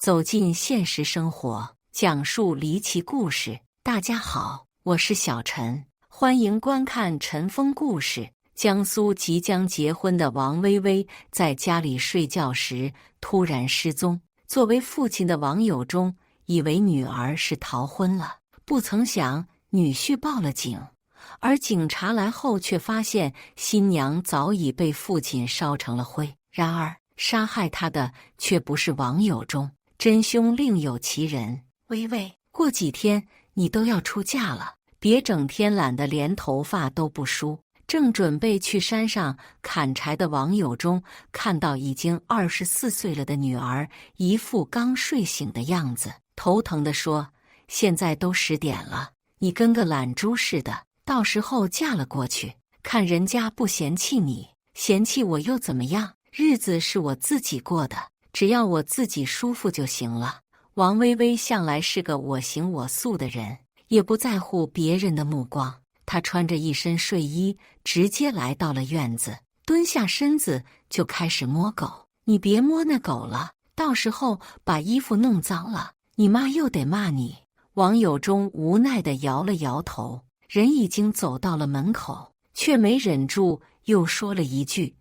走进现实生活，讲述离奇故事。大家好，我是小陈，欢迎观看陈峰故事。江苏即将结婚的王薇薇在家里睡觉时突然失踪。作为父亲的王友忠以为女儿是逃婚了，不曾想女婿报了警，而警察来后却发现新娘早已被父亲烧成了灰。然而杀害她的却不是王友忠，真凶另有其人。薇薇，过几天你都要出嫁了，别整天懒得连头发都不梳。正准备去山上砍柴的王友忠看到已经24岁了的女儿一副刚睡醒的样子，头疼地说：现在都10点了，你跟个懒猪似的，到时候嫁了过去，看人家不嫌弃你，嫌弃我又怎么样？日子是我自己过的，只要我自己舒服就行了。王薇薇向来是个我行我素的人，也不在乎别人的目光。她穿着一身睡衣，直接来到了院子，蹲下身子就开始摸狗。你别摸那狗了，到时候把衣服弄脏了，你妈又得骂你。王友忠无奈地摇了摇头，人已经走到了门口，却没忍住又说了一句：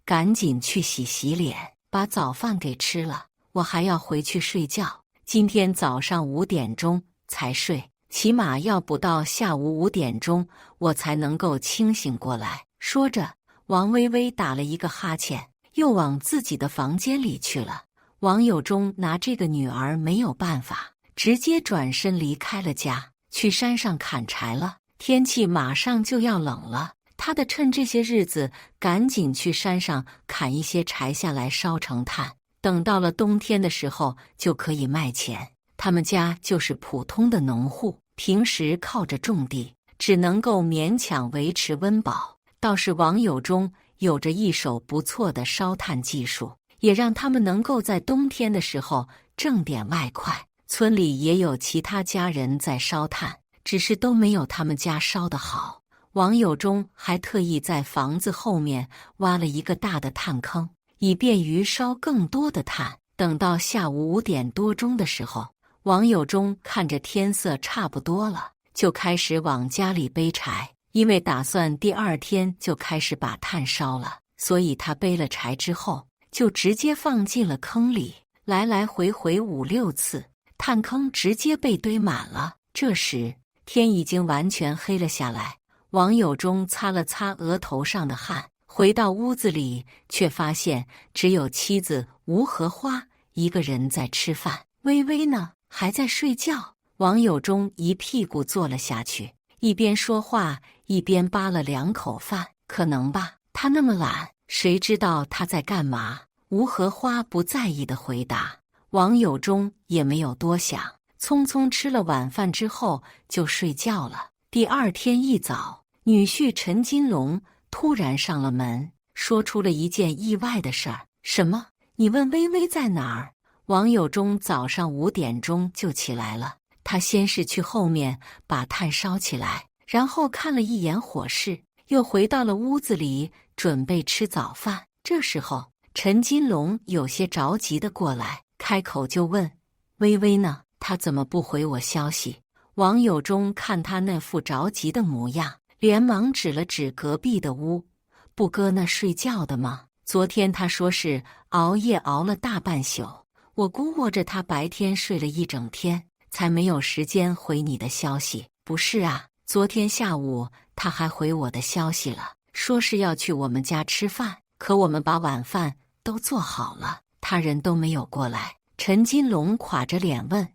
赶紧去洗脸，把早饭给吃了，我还要回去睡觉。今天早上5点钟才睡，起码要补到下午5点钟，我才能够清醒过来。说着，王薇薇打了一个哈欠，又往自己的房间里去了。王友忠拿这个女儿没有办法，直接转身离开了家，去山上砍柴了。天气马上就要冷了，他得趁这些日子赶紧去山上砍一些柴下来烧成炭，等到了冬天的时候就可以卖钱。他们家就是普通的农户，平时靠着种地，只能够勉强维持温饱。倒是王友忠有着一手不错的烧炭技术，也让他们能够在冬天的时候挣点外快。村里也有其他家人在烧炭，只是都没有他们家烧得好。王友忠还特意在房子后面挖了一个大的炭坑，以便于烧更多的炭。等到下午5点多钟的时候，王友忠看着天色差不多了，就开始往家里背柴，因为打算第2天就开始把炭烧了，所以他背了柴之后就直接放进了坑里，来来回回5、6次，炭坑直接被堆满了。这时天已经完全黑了下来，王友忠擦了擦额头上的汗，回到屋子里，却发现只有妻子吴荷花一个人在吃饭。薇薇呢，还在睡觉。王友忠一屁股坐了下去，一边说话一边扒了2口饭。可能吧，他那么懒，谁知道他在干嘛？吴荷花不在意地回答。王友忠也没有多想，匆匆吃了晚饭之后就睡觉了。第2天一早，女婿陈金龙突然上了门，说出了一件意外的事儿。什么？你问薇薇在哪儿？王友忠早上5点钟就起来了，他先是去后面把炭烧起来，然后看了一眼火势，又回到了屋子里准备吃早饭。这时候陈金龙有些着急地过来，开口就问：薇薇呢？她怎么不回我消息？王友忠看他那副着急的模样，连忙指了指隔壁的屋：不哥那睡觉的吗？昨天他说是熬夜熬了大半宿，我估摸着他白天睡了一整天，才没有时间回你的消息。不是啊，昨天下午他还回我的消息了，说是要去我们家吃饭，可我们把晚饭都做好了，他人都没有过来。陈金龙垮着脸问：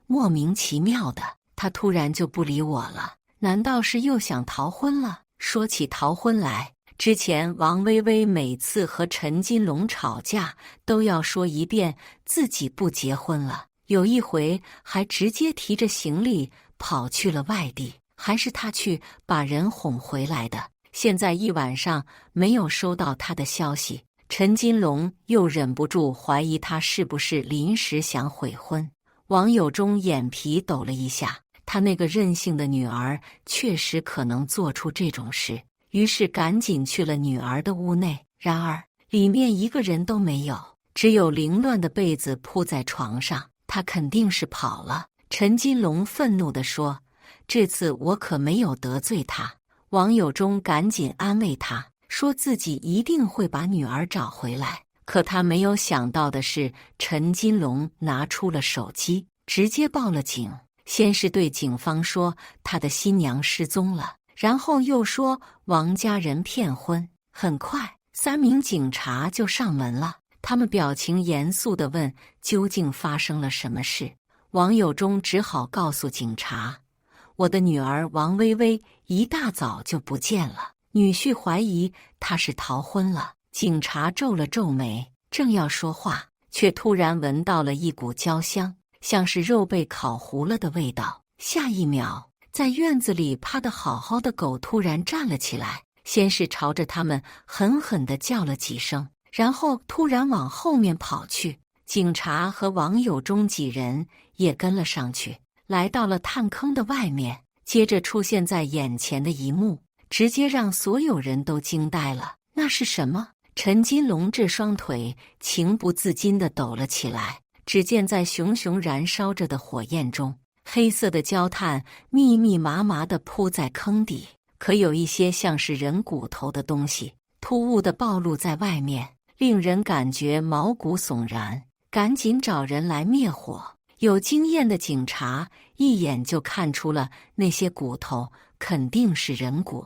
莫名其妙的，他突然就不理我了，难道是又想逃婚了？说起逃婚来，之前王薇薇每次和陈金龙吵架都要说一遍自己不结婚了，有一回还直接提着行李跑去了外地，还是他去把人哄回来的。现在一晚上没有收到他的消息，陈金龙又忍不住怀疑他是不是临时想悔婚。王友忠眼皮抖了一下，他那个任性的女儿确实可能做出这种事，于是赶紧去了女儿的屋内。然而里面一个人都没有，只有凌乱的被子铺在床上。他肯定是跑了。陈金龙愤怒地说：“这次我可没有得罪他。”王有忠赶紧安慰他，说自己一定会把女儿找回来。可他没有想到的是，陈金龙拿出了手机，直接报了警。先是对警方说他的新娘失踪了，然后又说王家人骗婚。很快，3名警察就上门了。他们表情严肃地问：“究竟发生了什么事？”王有忠只好告诉警察：“我的女儿王薇薇一大早就不见了，女婿怀疑她是逃婚了。”警察皱了皱眉，正要说话，却突然闻到了一股焦香，像是肉被烤糊了的味道。下一秒，在院子里趴得好好的狗突然站了起来，先是朝着他们狠狠地叫了几声，然后突然往后面跑去。警察和王有忠几人也跟了上去，来到了炭坑的外面。接着出现在眼前的一幕，直接让所有人都惊呆了。那是什么？陈金龙这双腿情不自禁地抖了起来。只见在熊熊燃烧着的火焰中，黑色的焦炭密密麻麻地铺在坑底，可有一些像是人骨头的东西突兀地暴露在外面，令人感觉毛骨悚然。赶紧找人来灭火。有经验的警察一眼就看出了那些骨头肯定是人骨，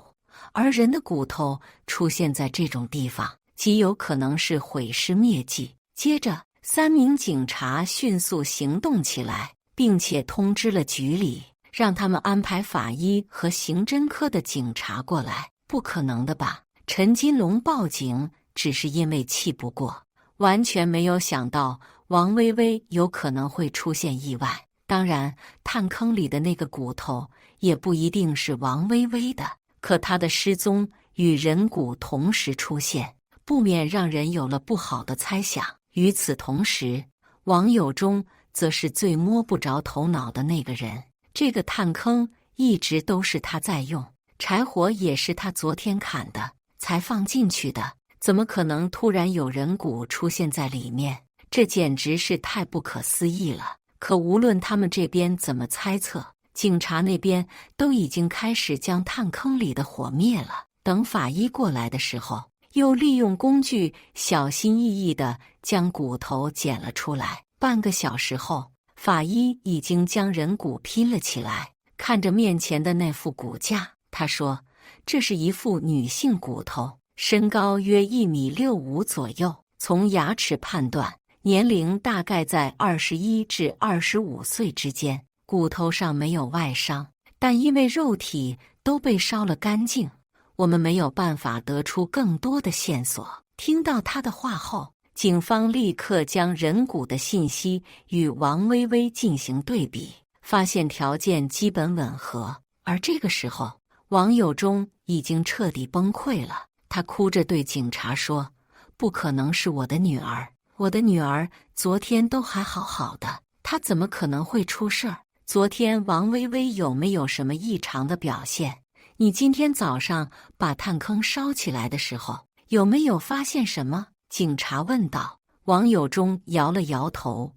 而人的骨头出现在这种地方，极有可能是毁尸灭迹。接着，3名警察迅速行动起来，并且通知了局里，让他们安排法医和刑侦科的警察过来。不可能的吧？陈金龙报警只是因为气不过，完全没有想到王薇薇有可能会出现意外。当然，炭坑里的那个骨头也不一定是王薇薇的，可她的失踪与人骨同时出现，不免让人有了不好的猜想。与此同时，王有忠则是最摸不着头脑的那个人。这个炭坑一直都是他在用，柴火也是他昨天砍的才放进去的，怎么可能突然有人骨出现在里面？这简直是太不可思议了。可无论他们这边怎么猜测，警察那边都已经开始将炭坑里的火灭了。等法医过来的时候，又利用工具小心翼翼地将骨头捡了出来。半个小时后，法医已经将人骨拼了起来。看着面前的那副骨架，他说：“这是一副女性骨头，身高约1.65米左右，从牙齿判断，年龄大概在21至25岁之间。骨头上没有外伤，但因为肉体都被烧了干净，我们没有办法得出更多的线索。”听到他的话后，警方立刻将人骨的信息与王薇薇进行对比，发现条件基本吻合。而这个时候，王有忠已经彻底崩溃了。他哭着对警察说：“不可能是我的女儿，我的女儿昨天都还好好的，她怎么可能会出事儿？昨天王薇薇有没有什么异常的表现？你今天早上把炭坑烧起来的时候，有没有发现什么？”警察问道。王有忠摇了摇头：“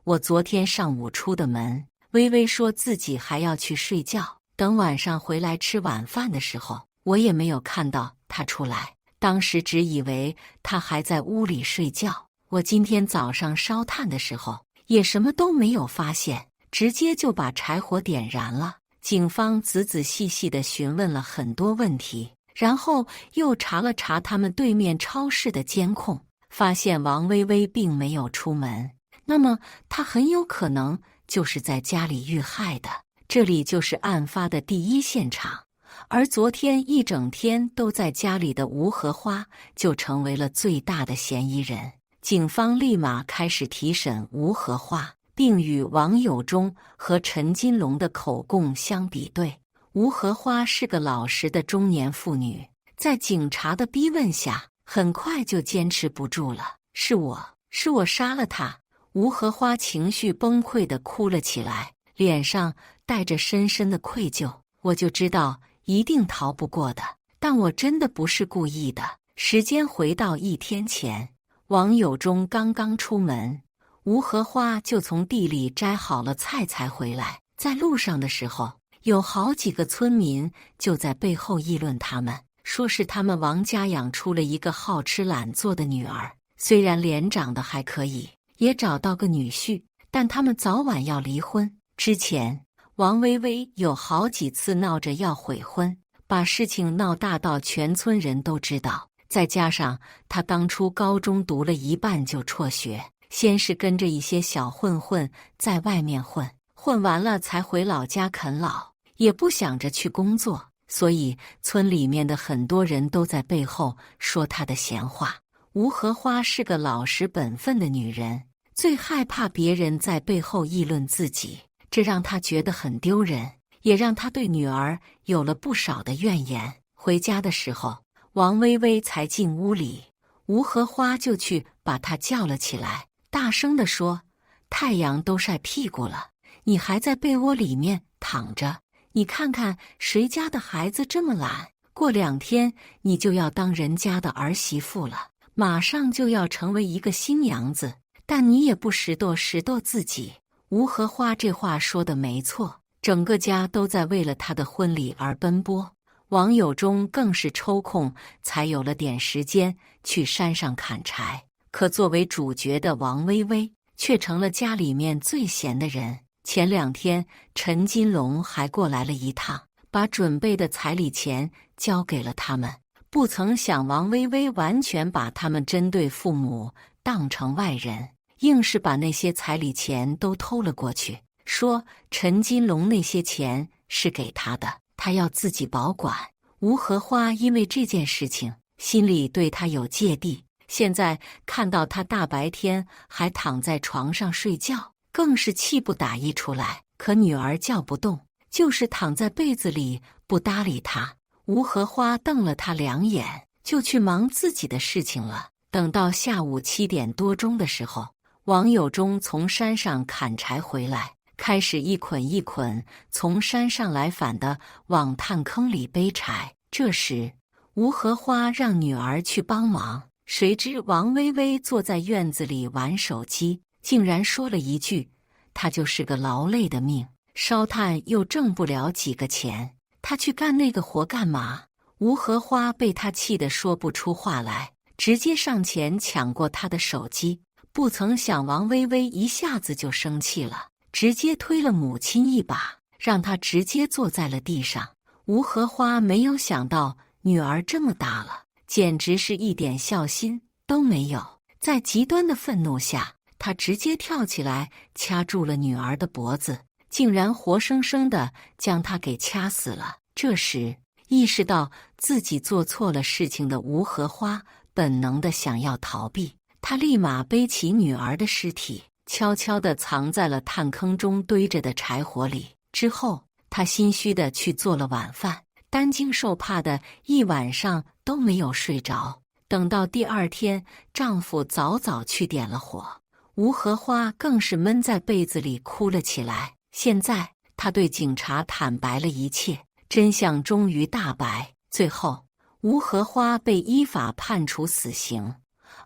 我昨天上午出的门，薇薇说自己还要去睡觉，等晚上回来吃晚饭的时候，我也没有看到她出来，当时只以为她还在屋里睡觉。我今天早上烧炭的时候，也什么都没有发现，直接就把柴火点燃了。”警方仔仔细细地询问了很多问题，然后又查了查他们对面超市的监控，发现王薇薇并没有出门，那么她很有可能就是在家里遇害的。这里就是案发的第一现场，而昨天一整天都在家里的吴荷花就成为了最大的嫌疑人。警方立马开始提审吴荷花，并与王有忠和陈金龙的口供相比对。吴荷花是个老实的中年妇女，在警察的逼问下，很快就坚持不住了：“是我杀了他。”吴荷花情绪崩溃地哭了起来，脸上带着深深的愧疚：“我就知道一定逃不过的，但我真的不是故意的。”时间回到1天前，王有忠刚刚出门，吴荷花就从地里摘好了菜才回来。在路上的时候，有好几个村民就在背后议论他们，说是他们王家养出了一个好吃懒做的女儿。虽然脸长得还可以，也找到个女婿，但他们早晚要离婚。之前王薇薇有好几次闹着要悔婚，把事情闹大到全村人都知道。再加上她当初高中读了一半就辍学，先是跟着一些小混混在外面混，混完了才回老家啃老，也不想着去工作，所以村里面的很多人都在背后说她的闲话。吴荷花是个老实本分的女人，最害怕别人在背后议论自己，这让她觉得很丢人，也让她对女儿有了不少的怨言。回家的时候，王薇薇才进屋里，吴荷花就去把她叫了起来，大声地说：“太阳都晒屁股了，你还在被窝里面躺着？你看看谁家的孩子这么懒，过2天你就要当人家的儿媳妇了，马上就要成为一个新娘子，但你也不拾掇拾掇自己。”吴荷花这话说的没错，整个家都在为了她的婚礼而奔波。王友忠更是抽空才有了点时间去山上砍柴，可作为主角的王薇薇却成了家里面最闲的人。前2天，陈金龙还过来了一趟，把准备的彩礼钱交给了他们。不曾想王薇薇完全把他们针对父母当成外人，硬是把那些彩礼钱都偷了过去，说陈金龙那些钱是给他的，他要自己保管。吴荷花因为这件事情心里对他有芥蒂，现在看到他大白天还躺在床上睡觉，更是气不打一处来。可女儿叫不动，就是躺在被子里不搭理他。吴荷花瞪了他2眼，就去忙自己的事情了。等到下午7点多钟的时候，王友忠从山上砍柴回来，开始一捆一捆从山上来返的往炭坑里背柴。这时吴荷花让女儿去帮忙，谁知王薇薇坐在院子里玩手机，竟然说了一句：“她就是个劳累的命，烧炭又挣不了几个钱，她去干那个活干嘛？”吴荷花被她气得说不出话来，直接上前抢过她的手机。不曾想王薇薇一下子就生气了，直接推了母亲一把，让她直接坐在了地上。吴荷花没有想到女儿这么大了，简直是一点孝心都没有。在极端的愤怒下，她直接跳起来掐住了女儿的脖子，竟然活生生的将她给掐死了。这时意识到自己做错了事情的吴荷花本能的想要逃避，她立马背起女儿的尸体，悄悄地藏在了炭坑中堆着的柴火里。之后她心虚地去做了晚饭，担惊受怕的一晚上都没有睡着。等到第2天，丈夫早早去点了火，吴荷花更是闷在被子里哭了起来。现在她对警察坦白了一切，真相终于大白。最后吴荷花被依法判处死刑，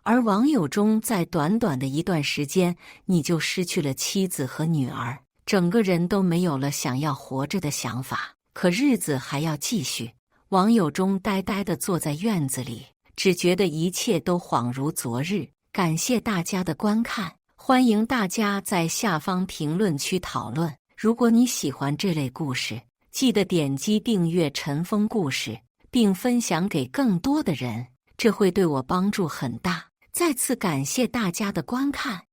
而王友忠在短短的一段时间，你就失去了妻子和女儿，整个人都没有了想要活着的想法。可日子还要继续，王友忠呆呆地坐在院子里，只觉得一切都恍如昨日。感谢大家的观看，欢迎大家在下方评论区讨论。如果你喜欢这类故事，记得点击订阅陈峰故事，并分享给更多的人，这会对我帮助很大。再次感谢大家的观看。